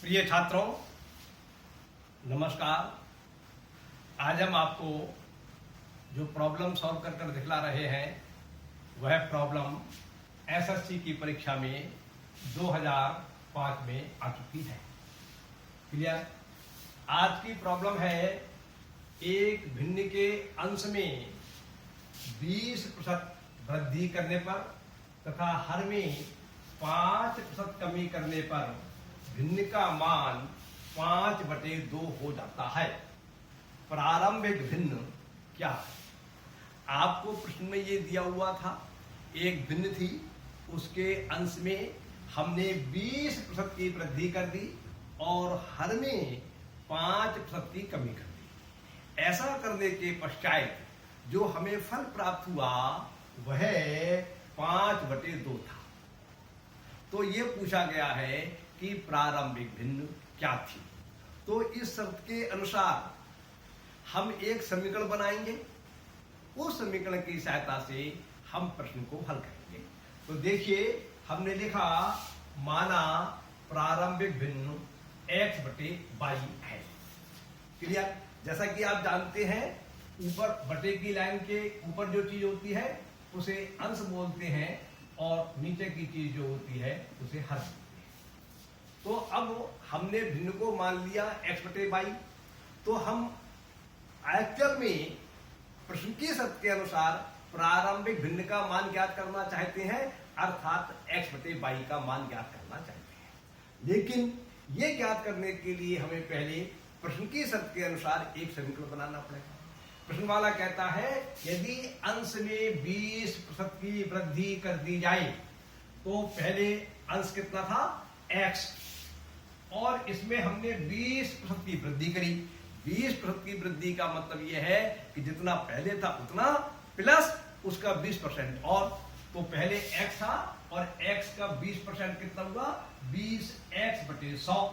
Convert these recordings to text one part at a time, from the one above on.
प्रिय छात्रों, नमस्कार। आज हम आपको जो प्रॉब्लम सॉल्व कर कर दिखला रहे हैं वह प्रॉब्लम एसएससी की परीक्षा में 2005 में आ चुकी है। क्लियर? आज की प्रॉब्लम है एक भिन्न के अंश में 20% वृद्धि करने पर तथा हर में 5% कमी करने पर भिन्न का मान 5/2 हो जाता है। प्रारंभिक भिन्न क्या है? आपको प्रश्न में ये दिया हुआ था, एक भिन्न थी, उसके अंश में हमने 20% की वृद्धि कर दी और हर में 5% की कमी कर दी। ऐसा करने के पश्चात जो हमें फल प्राप्त हुआ वह 5/2 था। तो ये पूछा गया है कि प्रारंभिक भिन्न क्या थी। तो इस शर्त के अनुसार हम एक समीकरण बनाएंगे, उस समीकरण की सहायता से हम प्रश्न को हल करेंगे। तो देखिए, हमने लिखा माना प्रारंभिक भिन्न x/y है। क्लियर? जैसा कि आप जानते हैं, ऊपर बटे की लाइन के ऊपर जो चीज होती है उसे अंश बोलते हैं और नीचे की चीज जो होती है उसे हर बोलते हैं। तो अब हमने भिन्न को मान लिया x/y। तो हम एक्चुअल में प्रश्न की शर्त के अनुसार प्रारंभिक भिन्न का मान ज्ञात करना चाहते हैं, अर्थात x/y का मान ज्ञात करना चाहते हैं। लेकिन ये ज्ञात करने के लिए हमें पहले प्रश्न की शर्त के अनुसार एक समीकरण बनाना पड़ेगा। प्रश्न वाला कहता है यदि अंश में 20% की वृद्धि कर दी जाए तो पहले अंश कितना था? x, और इसमें हमने 20% की वृद्धि करी। 20% की वृद्धि का मतलब यह है कि जितना पहले था उतना प्लस उसका 20% और। तो पहले x था और x का 20% कितना हुआ? 20x/100।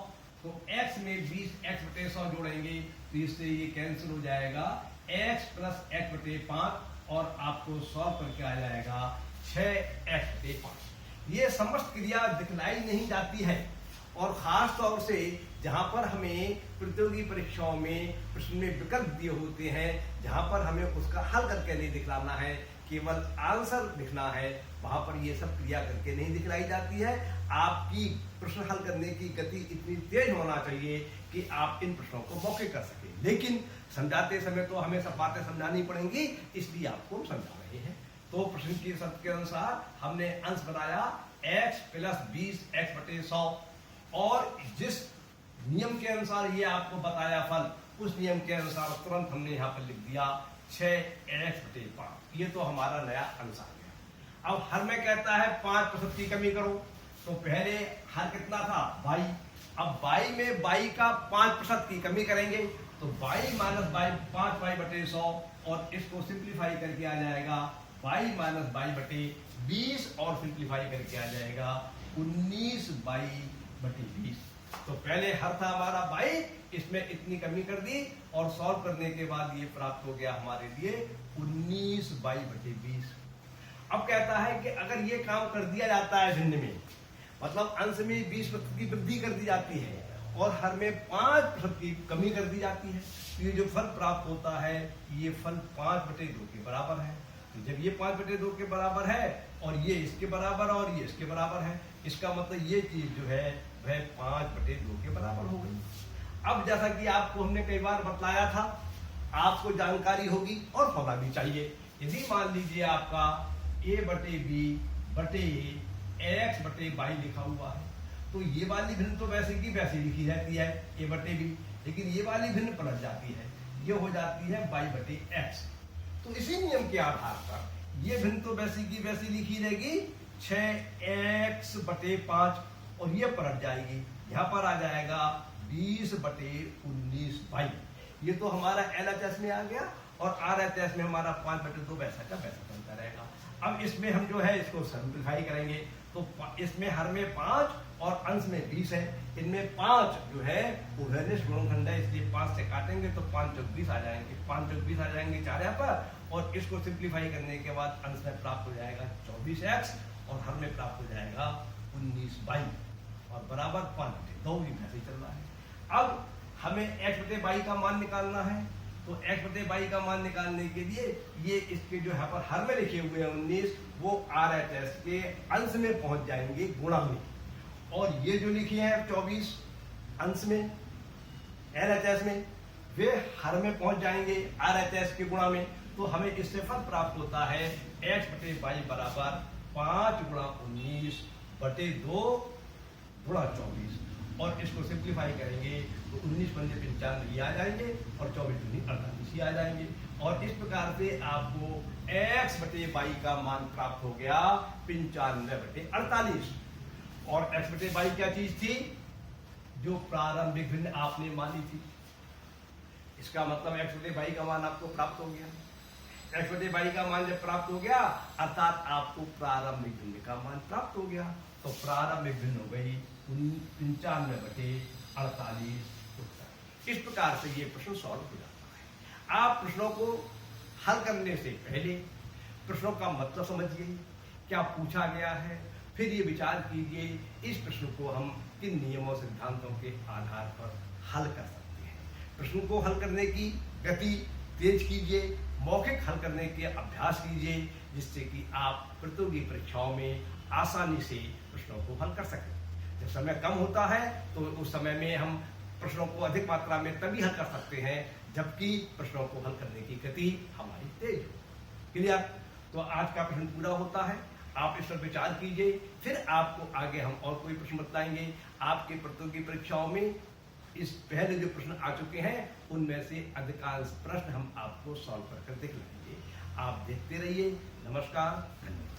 तो x में 20x/100 जोड़ेंगे तो इससे ये कैंसिल हो जाएगा, x + x/5 और आपको 100 करके आ जाएगा 6x/5। ये समस्त क्रिया दिखलाई नहीं जाती है और खास तौर से जहां पर हमें प्रतियोगी परीक्षाओं में प्रश्न में विकल्प दिए होते हैं, जहां पर हमें उसका हल करके नहीं दिखलाना है, केवल आंसर लिखना है, वहां पर ये सब क्रिया करके नहीं दिखलाई जाती है। आपकी प्रश्न हल करने की गति इतनी तेज होना चाहिए कि आप इन प्रश्नों को मौके कर सकें। लेकिन समझाते समय तो हमें सब बातें समझानी पड़ेंगी, इसलिए आपको समझा रहे हैं। तो प्रश्न की शर्त के अनुसार हमने अंश बनाया x + 20x/100 और जिस नियम के अनुसार ये आपको बताया फल, उस नियम के अनुसार तुरंत हमने यहाँ पर लिख दिया 6x/5। ये तो हमारा नया अंश आ गया। अब हर में कहता है 5% की कमी करो, तो पहले हर कितना था? y। अब y में y का 5% की कमी करेंगे तो y - y 5y/100 और इसको सिंप्लीफाई करके आ जाएगा y - y/20 और सिंप्लीफाई करके आ जाएगा 19y/20। तो पहले हर था हमारा y, इसमें इतनी कमी कर दी और सॉल्व करने के बाद ये प्राप्त हो गया हमारे लिए 19y/20। अब कहता है कि अगर ये काम कर दिया जाता है भिन्न में, मतलब अंश में 20% की वृद्धि कर दी जाती है और हर में 5% की कमी कर दी जाती है, तो ये जो फल प्राप्त होता है ये फल 5/2 के बराबर है। तो जब ये 5/2 के बराबर है और ये इसके बराबर और ये इसके बराबर है, इसका मतलब ये चीज जो है वह 5/2 के बराबर हो गई। अब जैसा कि आपको हमने कई बार बतलाया था, आपको जानकारी होगी और होना भी चाहिए। यदि मान लीजिए आपका a/b/x/y लिखा हुआ है, तो ये वाली भिन्न तो वैसे की वैसे लिखी जाती है a/b, लेकिन ये वाली भिन्न पलट जाती है, ये हो जाती है y/x। तो इसी नियम के आधार पर ये भिन्न तो वैसी की वैसी लिखी रहेगी 6x/5 और ये पलट जाएगी, यहाँ पर आ जाएगा 20/19y। ये तो हमारा LHS में आ गया और RHS में हमारा 5/2 वैसा का वैसा बनता रहेगा। अब इसमें हम जो है इसको सिंप्लीफाई करेंगे तो इसमें हर में 5 और अंश में 20 है। इनमें 5 जो है उभयनिष्ठ गुणनखंड है, इसलिए 5 से काटेंगे तो 5 × 20 आ जाएंगे, 5 × 20 आ जाएंगे 4 यहाँ पर, और इसको सिंप्लीफाई करने के बाद अंश में प्राप्त हो जाएगा 24x और हर में प्राप्त हो जाएगा 19y। और बराबर 5/2 ऐसे ही चल रहा है। अब हमें x/y का मान निकालना है, तो x/y का मान निकालने के लिए ये इसके जो यहाँ पर हर में लिखे हुए हैं 19, वो RHS के अंश में पहुंच जाएंगे गुणा में, और ये जो लिखे हैं 24 अंश में LHS में, वे हर में पहुंच जाएंगे RHS के गुणा में। तो हमें इससे फल प्राप्त होता है x/y बराबर 5 गुणा 19/2 गुणा 24, और इसको सिंप्लीफाई करेंगे तो 19 पंजे 95 ये आ जाएंगे और 24 दूनी 48 ये आ जाएंगे, और इस प्रकार से आपको x/y का मान प्राप्त हो गया 95/48। और x/y क्या चीज थी? जो प्रारंभिक भिन्न आपने मानी थी। इसका मतलब x/y का मान आपको प्राप्त हो गया। x/y का मान जब प्राप्त हो गया अर्थात आपको प्रारंभिक भिन्न का मान प्राप्त हो गया, तो प्रारंभिक भिन्न हो गई 95/48 उत्तर। इस प्रकार से ये प्रश्न सॉल्व हो जाता है। आप प्रश्नों को हल करने से पहले प्रश्नों का मतलब समझिए, क्या पूछा गया है, फिर ये विचार कीजिए इस प्रश्न को हम किन नियमों सिद्धांतों के आधार पर हल कर सकते हैं। प्रश्न को हल करने की गति तेज कीजिए, मौखिक हल करने के अभ्यास कीजिए, जिससे कि आप प्रतियोगी परीक्षाओं में आसानी से प्रश्नों को हल कर सकें। जब समय कम होता है तो उस समय में हम प्रश्नों को अधिक मात्रा में तभी हल कर सकते हैं जबकि प्रश्नों को हल करने की गति हमारी तेज हो। क्लियर? तो आज का प्रश्न पूरा होता है। आप इस पर विचार कीजिए, फिर आपको आगे हम और कोई प्रश्न बताएंगे। आपके प्रतियोगी परीक्षाओं में इस पहले जो प्रश्न आ चुके हैं उनमें से अधिकांश प्रश्न हम आपको सॉल्व कर दिखलाएंगे। आप देखते रहिए। नमस्कार, धन्यवाद।